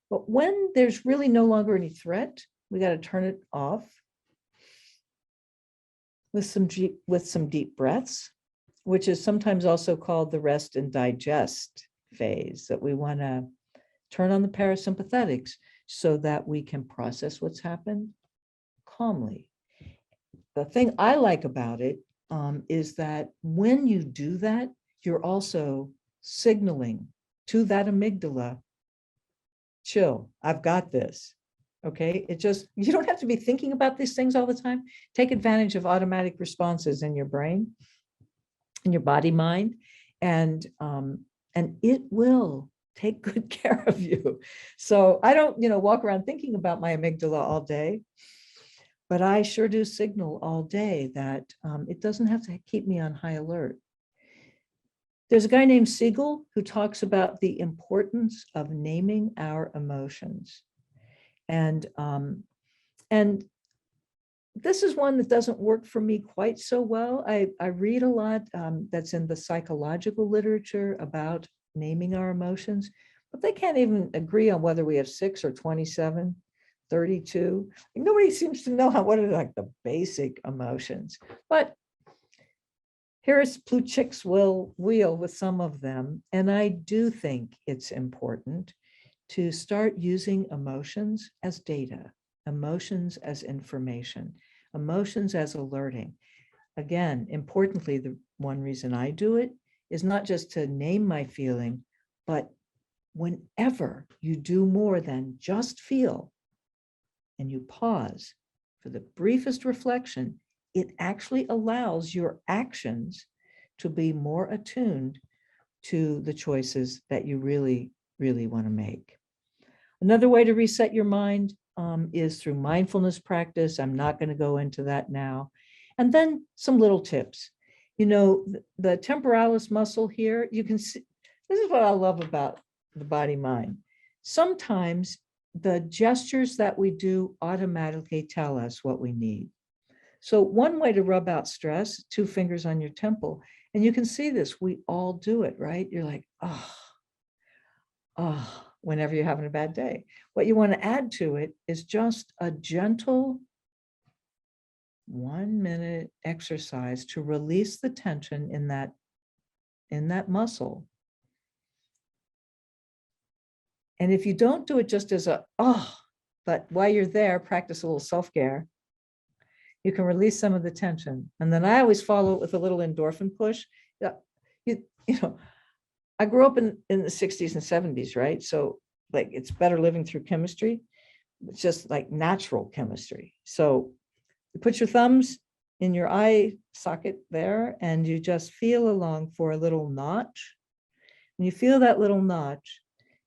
But when there's really no longer any threat, we got to turn it off with some deep breaths which is sometimes also called the rest and digest phase, that we want to turn on the parasympathetics so that we can process what's happened calmly. The thing I like about it is that when you do that, you're also signaling to that amygdala, chill, I've got this. Okay, it just, you don't have to be thinking about these things all the time. Take advantage of automatic responses in your brain, in your body, mind, and it will take good care of you. So I don't, walk around thinking about my amygdala all day, but I sure do signal all day that it doesn't have to keep me on high alert. There's a guy named Siegel who talks about the importance of naming our emotions. And this is one that doesn't work for me quite so well. I read a lot that's in the psychological literature about naming our emotions, but they can't even agree on whether we have 6 or 27, 32. Nobody seems to know what are like the basic emotions. But here's Plutchik's wheel with some of them. And I do think it's important to start using emotions as data, emotions as information, emotions as alerting. Again, importantly, the one reason I do it is not just to name my feeling, but whenever you do more than just feel and you pause for the briefest reflection, it actually allows your actions to be more attuned to the choices that you really, really want to make. Another way to reset your mind is through mindfulness practice. I'm not going to go into that now. And then some little tips. The temporalis muscle here, you can see, this is what I love about the body mind. Sometimes the gestures that we do automatically tell us what we need. So one way to rub out stress, 2 fingers on your temple, and you can see this, we all do it, right? You're like, whenever you're having a bad day. What you want to add to it is just a gentle 1-minute exercise to release the tension in that muscle. And if you don't do it just as but while you're there, practice a little self-care, you can release some of the tension. And then I always follow it with a little endorphin push. I grew up in the 60s and 70s, right? So like it's better living through chemistry. It's just like natural chemistry. So you put your thumbs in your eye socket there and you just feel along for a little notch. When you feel that little notch,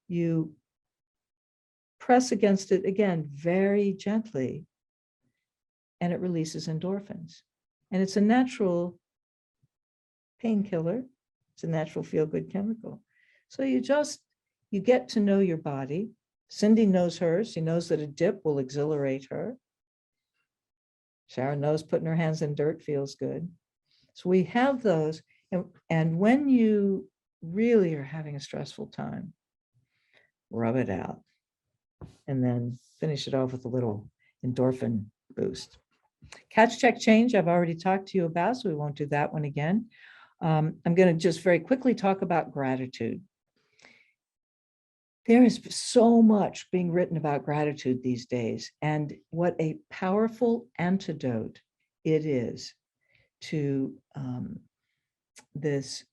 you press against it again, very gently, and it releases endorphins. And it's a natural painkiller. It's a natural feel-good chemical. So you get to know your body. Cindy knows hers. She knows that a dip will exhilarate her. Sharon knows putting her hands in dirt feels good. So we have those. And when you really are having a stressful time, rub it out. And then finish it off with a little endorphin boost. Catch, check, change, I've already talked to you about, so we won't do that one again. I'm going to just very quickly talk about gratitude. There is so much being written about gratitude these days, and what a powerful antidote it is to this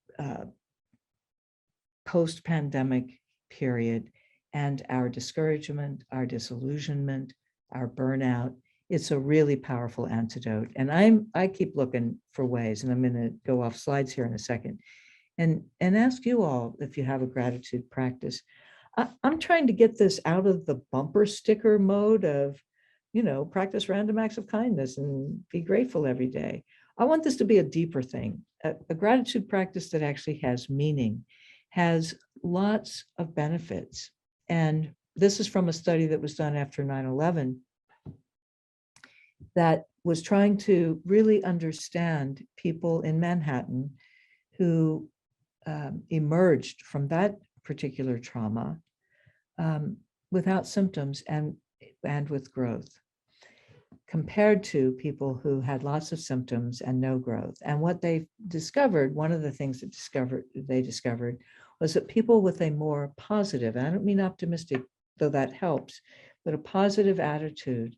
post-pandemic period and our discouragement, our disillusionment, our burnout. It's a really powerful antidote. And I keep looking for ways, and I'm going to go off slides here in a second and ask you all if you have a gratitude practice. I'm trying to get this out of the bumper sticker mode of, practice random acts of kindness and be grateful every day. I want this to be a deeper thing, a gratitude practice that actually has meaning, has lots of benefits. And this is from a study that was done after 9/11 that was trying to really understand people in Manhattan who emerged from that particular trauma without symptoms and with growth. compared to people who had lots of symptoms and no growth. And what they discovered, one of the things that they discovered was that people with a more positive, and I don't mean optimistic, though that helps, but a positive attitude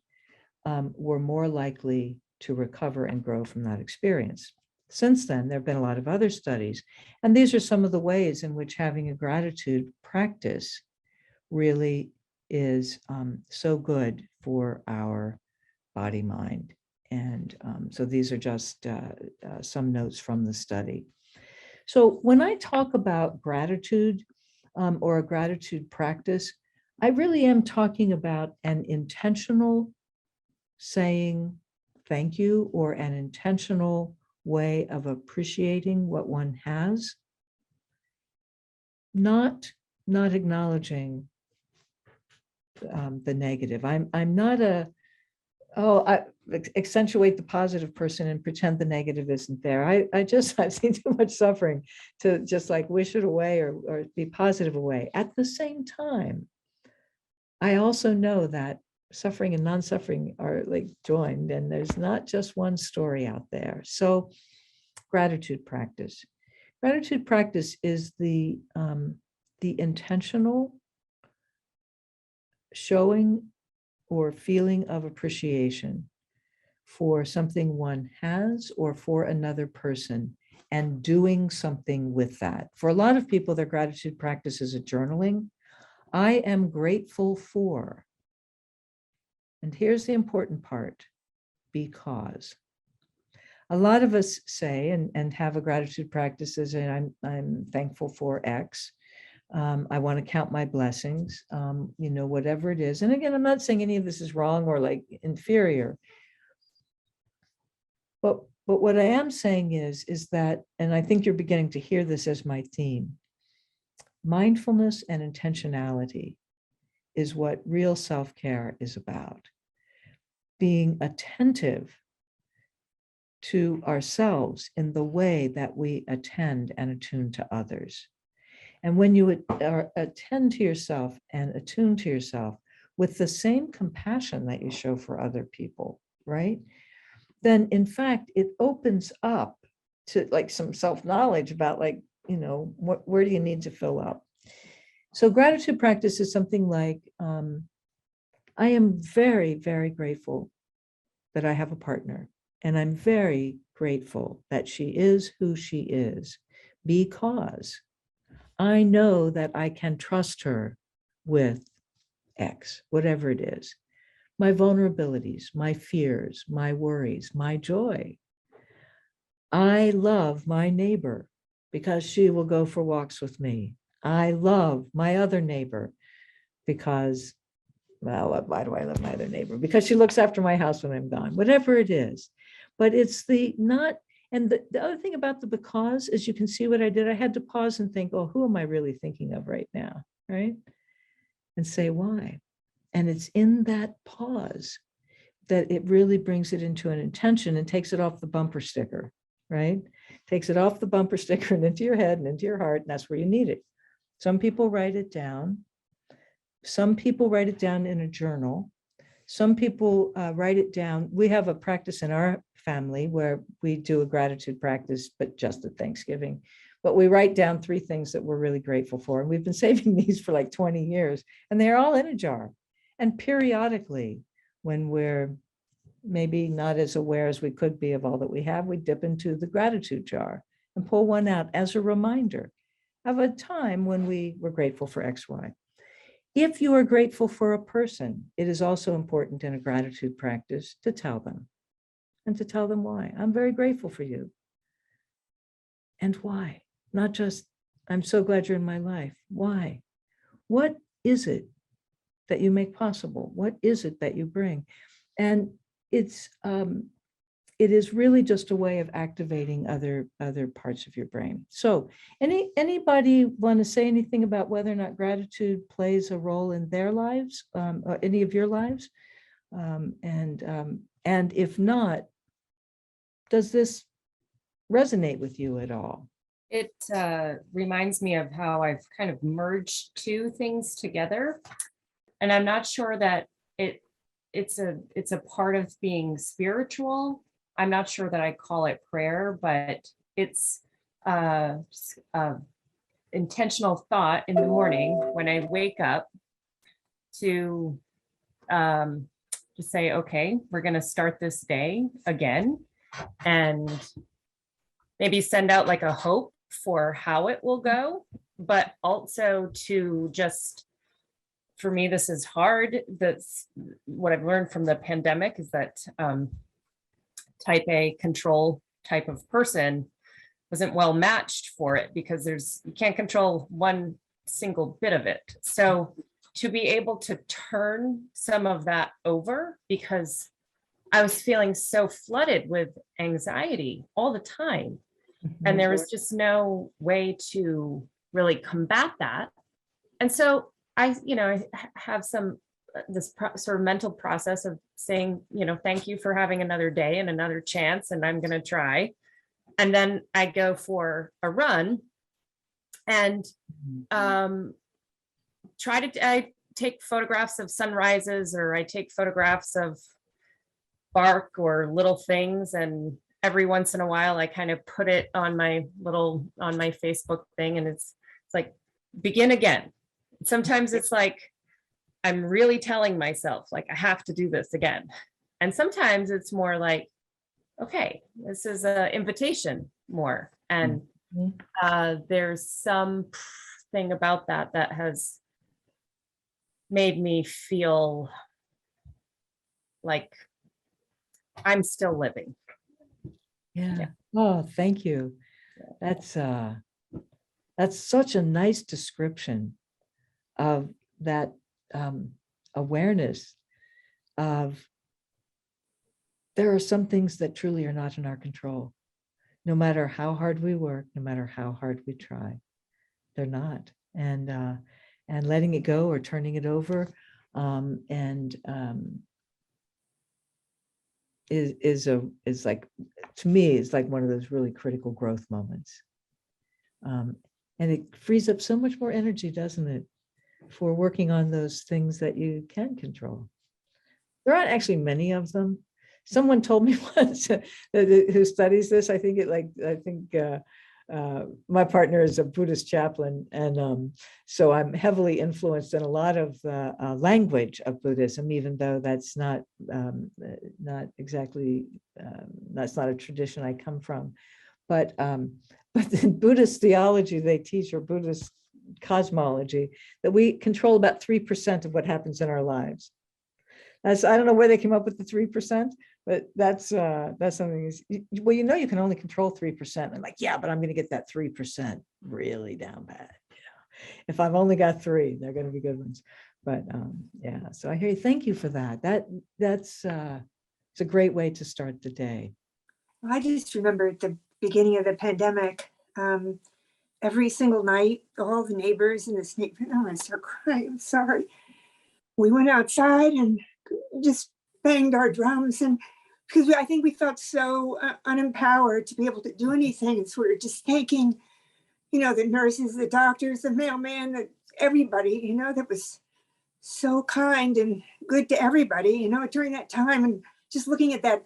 were more likely to recover and grow from that experience. Since then, there have been a lot of other studies, and these are some of the ways in which having a gratitude practice really is so good for our body, mind. And so these are just some notes from the study. So when I talk about gratitude or a gratitude practice, I really am talking about an intentional saying thank you or an intentional way of appreciating what one has, not acknowledging the negative. I'm not a, I accentuate the positive person and pretend the negative isn't there. I've seen too much suffering to just like wish it away or be positive away. At the same time, I also know that suffering and non-suffering are like joined, and there's not just one story out there. So gratitude practice. Gratitude practice is the intentional showing or feeling of appreciation for something one has or for another person, and doing something with that. For a lot of people, their gratitude practice is a journaling. I am grateful for, and here's the important part, because a lot of us say and have a gratitude practice as I'm thankful for X. I want to count my blessings, whatever it is. And again, I'm not saying any of this is wrong or like inferior. But what I am saying is that, and I think you're beginning to hear this as my theme, mindfulness and intentionality is what real self-care is about. Being attentive to ourselves in the way that we attend and attune to others. And when you attend to yourself and attune to yourself with the same compassion that you show for other people, right? Then in fact, it opens up to like some self-knowledge about like, where do you need to fill up? So gratitude practice is something like, I am very, very grateful that I have a partner. And I'm very grateful that she is who she is, because I know that I can trust her with X, whatever it is. My vulnerabilities, my fears, my worries, my joy. I love my neighbor because she will go for walks with me. I love my other neighbor because, well, why do I love my other neighbor? Because she looks after my house when I'm gone, whatever it is. But it's the not, and the other thing about the because is you can see what I did. I had to pause and think, oh, who am I really thinking of right now, right? And say why. And it's in that pause that it really brings it into an intention and takes it off the bumper sticker, right? Takes it off the bumper sticker and into your head and into your heart, and that's where you need it. Some people write it down. Some people write it down in a journal. Some people write it down. We have a practice in our family where we do a gratitude practice, but just at Thanksgiving. But we write down 3 things that we're really grateful for. And we've been saving these for like 20 years, and they're all in a jar. And periodically, when we're maybe not as aware as we could be of all that we have, we dip into the gratitude jar and pull one out as a reminder of a time when we were grateful for X, Y. If you are grateful for a person, it is also important in a gratitude practice to tell them, and to tell them why. I'm very grateful for you. And why? Not just, I'm so glad you're in my life. Why? What is it that you make possible? What is it that you bring? And it is really just a way of activating other parts of your brain. So anybody want to say anything about whether or not gratitude plays a role in their lives, or any of your lives? And if not, does this resonate with you at all? It reminds me of how I've kind of merged 2 things together. And I'm not sure that it it's a part of being spiritual. I'm not sure that I call it prayer, but it's intentional thought in the morning when I wake up to just say, okay, we're going to start this day again, and maybe send out like a hope for how it will go, but also to just, for me, this is hard. That's what I've learned from the pandemic, is that type A control type of person wasn't well matched for it, because you can't control one single bit of it. So to be able to turn some of that over, because I was feeling so flooded with anxiety all the time, and there was just no way to really combat that. And so I have this sort of mental process of saying, thank you for having another day and another chance, and I'm going to try. And then I go for a run and I take photographs of sunrises, or I take photographs of bark or little things. And every once in a while, I kind of put it on my Facebook thing, and it's like, begin again. Sometimes it's like, I'm really telling myself, like, I have to do this again. And sometimes it's more like, okay, this is an invitation more. And there's something about that has made me feel like I'm still living. Yeah. Oh, thank you. That's such a nice description of that awareness of there are some things that truly are not in our control. No matter how hard we work, no matter how hard we try, they're not. And letting it go or turning it over is like, to me, is like one of those really critical growth moments. And it frees up so much more energy, doesn't it, for working on those things that you can control. There aren't actually many of them. Someone told me once who studies this, I think my partner is a Buddhist chaplain, and so I'm heavily influenced in a lot of the language of Buddhism, even though that's not exactly that's not a tradition I come from. But in Buddhist theology, they teach, or Buddhist cosmology, that we control about 3% of what happens in our lives. I don't know where they came up with the 3%, but that's something. Well, you can only control 3%. I'm like, yeah, but I'm going to get that 3% really down bad. If I've only got 3, they're going to be good ones. But yeah, so I hear you. Thank you for that. That's it's a great way to start the day. I just remember at the beginning of the pandemic, every single night, all the neighbors in this neighborhood, I'm going to start crying, I'm sorry. We went outside and just banged our drums, and because I think we felt so unempowered to be able to do anything. And so we were just taking, the nurses, the doctors, the mailman, everybody, that was so kind and good to everybody, during that time. And just looking at that,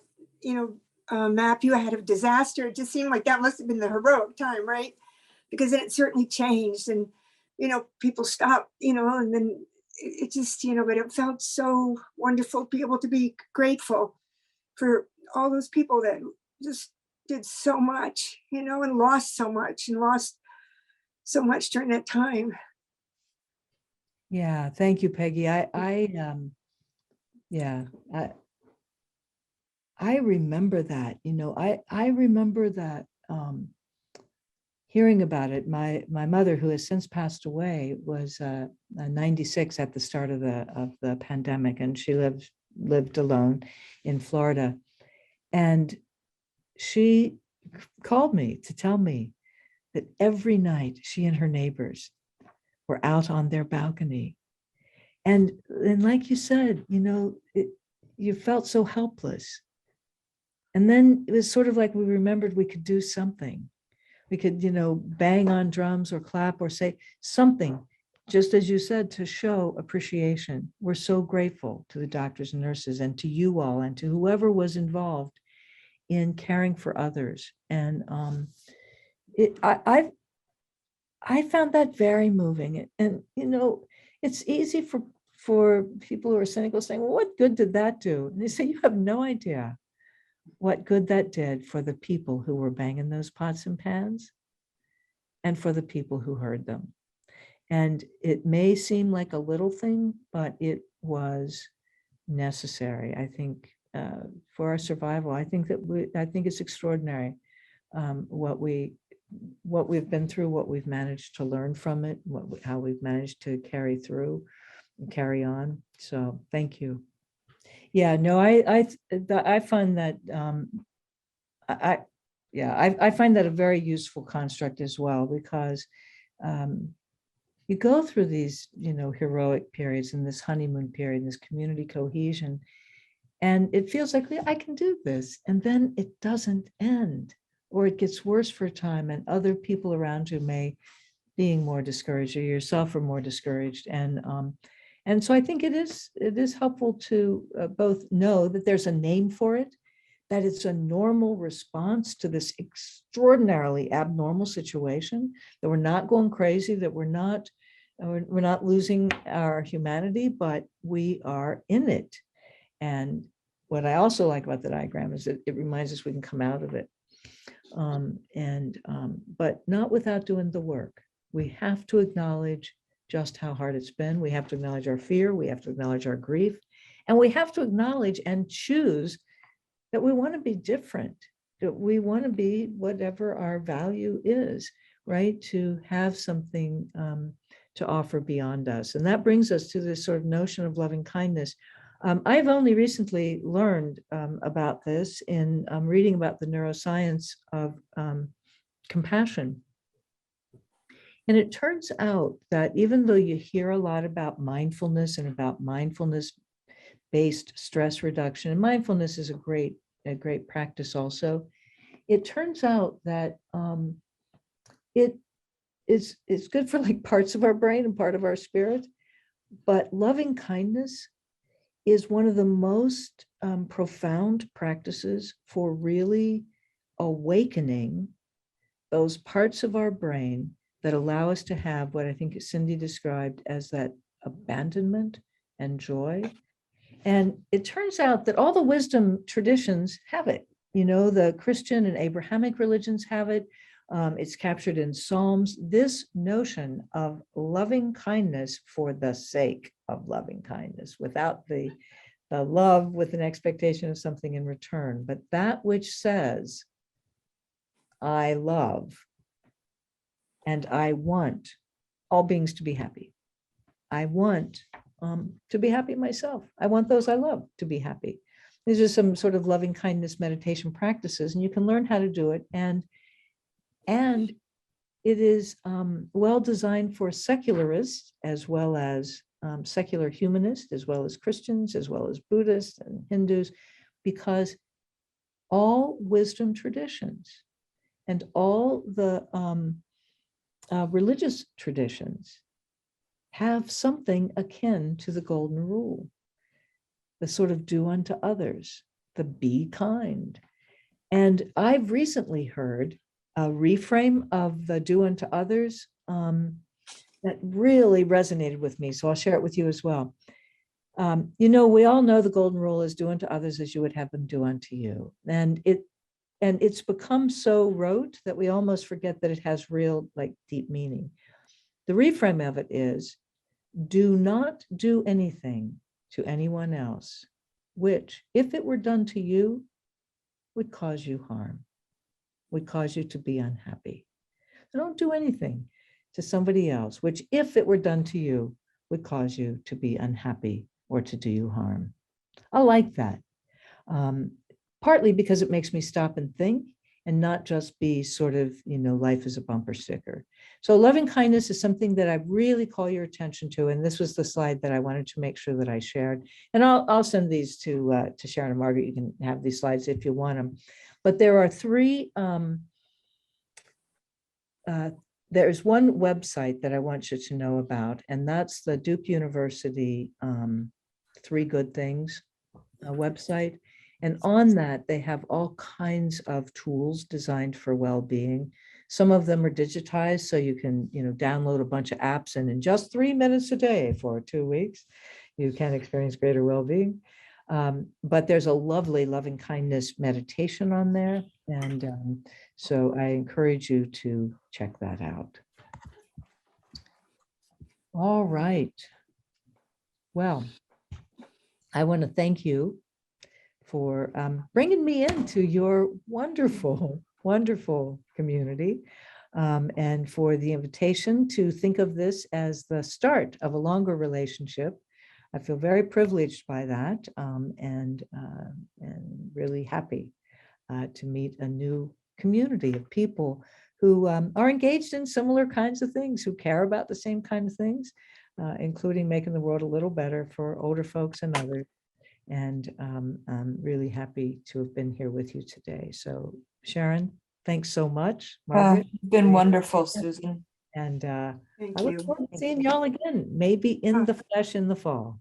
map you had of disaster, it just seemed like that must have been the heroic time, right? Because then it certainly changed, and, people stopped, and then it just, but it felt so wonderful to be able to be grateful for all those people that just did so much, and lost so much during that time. Yeah, thank you, Peggy. I remember that. I remember that hearing about it. My mother, who has since passed away, was 96 at the start of the pandemic, and she lived alone in Florida. And she called me to tell me that every night she and her neighbors were out on their balcony. And like you said, you felt so helpless. And then it was sort of like we remembered we could do something. We could, bang on drums or clap or say something just as you said, to show appreciation. We're so grateful to the doctors and nurses and to you all and to whoever was involved in caring for others. And I found that very moving. And, you know, it's easy for people who are cynical saying, well, what good did that do? And they say, you have no idea what good that did for the people who were banging those pots and pans and for the people who heard them. And it may seem like a little thing, but it was necessary, I think, for our survival. I think it's extraordinary what we've been through, what we've managed to learn from it, how we've managed to carry through and carry on. So thank you. Yeah, no, I find that I find that a very useful construct as well, because you go through these, you know, heroic periods and this honeymoon period, this community cohesion, and it feels like, I can do this. And then it doesn't end, or it gets worse for a time, and other people around you may being more discouraged, or yourself are more discouraged. And so I think it is helpful to both know that there's a name for it, that it's a normal response to this extraordinarily abnormal situation, that we're not going crazy, that we're not losing our humanity, but we are in it. And what I also like about the diagram is that it reminds us we can come out of it. But not without doing the work. We have to acknowledge just how hard it's been. We have to acknowledge our fear. We have to acknowledge our grief. And we have to acknowledge and choose that we want to be different, that we want to be whatever our value is, right? To have something to offer beyond us. And that brings us to this sort of notion of loving kindness. I've only recently learned about this in reading about the neuroscience of compassion. And it turns out that even though you hear a lot about mindfulness and about mindfulness-based stress reduction, and mindfulness is a great practice also, it turns out that it's good for like parts of our brain and part of our spirit, but loving kindness is one of the most profound practices for really awakening those parts of our brain that allow us to have what I think Cindy described as that abandonment and joy. And it turns out that all the wisdom traditions have it. You know, the Christian and Abrahamic religions have it. It's captured in Psalms. This notion of loving kindness for the sake of loving kindness, without the love with an expectation of something in return, but that which says, I love and I want all beings to be happy. I want to be happy myself. I want those I love to be happy. These are some sort of loving kindness meditation practices, and you can learn how to do it. And it is well designed for secularists, as well as secular humanists, as well as Christians, as well as Buddhists and Hindus, because all wisdom traditions and all the religious traditions have something akin to the golden rule, the sort of do unto others, the be kind. And I've recently heard a reframe of the do unto others that really resonated with me. So I'll share it with you as well. You know, we all know the golden rule is do unto others as you would have them do unto you. And it's become so rote that we almost forget that it has real, like, deep meaning. The reframe of it is, do not do anything to anyone else, which, if it were done to you, would cause you harm, would cause you to be unhappy. So don't do anything to somebody else, which, if it were done to you, would cause you to be unhappy or to do you harm. I like that. Partly because it makes me stop and think and not just be sort of, you know, life is a bumper sticker. So loving kindness is something that I really call your attention to. And this was the slide that I wanted to make sure that I shared. And I'll send these to Sharon and Margaret. You can have these slides if you want them. But there are three there's one website that I want you to know about, and that's the Duke University 3 Good Things website. And on that, they have all kinds of tools designed for well-being. Some of them are digitized, so you can, download a bunch of apps, and in just 3 minutes a day for 2 weeks, you can experience greater well-being. But there's a lovely loving kindness meditation on there. And so I encourage you to check that out. All right. Well, I want to thank you for bringing me into your wonderful, wonderful community, and for the invitation to think of this as the start of a longer relationship. I feel very privileged by that, and really happy to meet a new community of people who are engaged in similar kinds of things, who care about the same kind of things, including making the world a little better for older folks and others. And I'm really happy to have been here with you today. So Sharon, thanks so much. Margaret, It's been wonderful, Susan. and I Thank look you. forward to seeing y'all again, maybe in the flesh in the fall.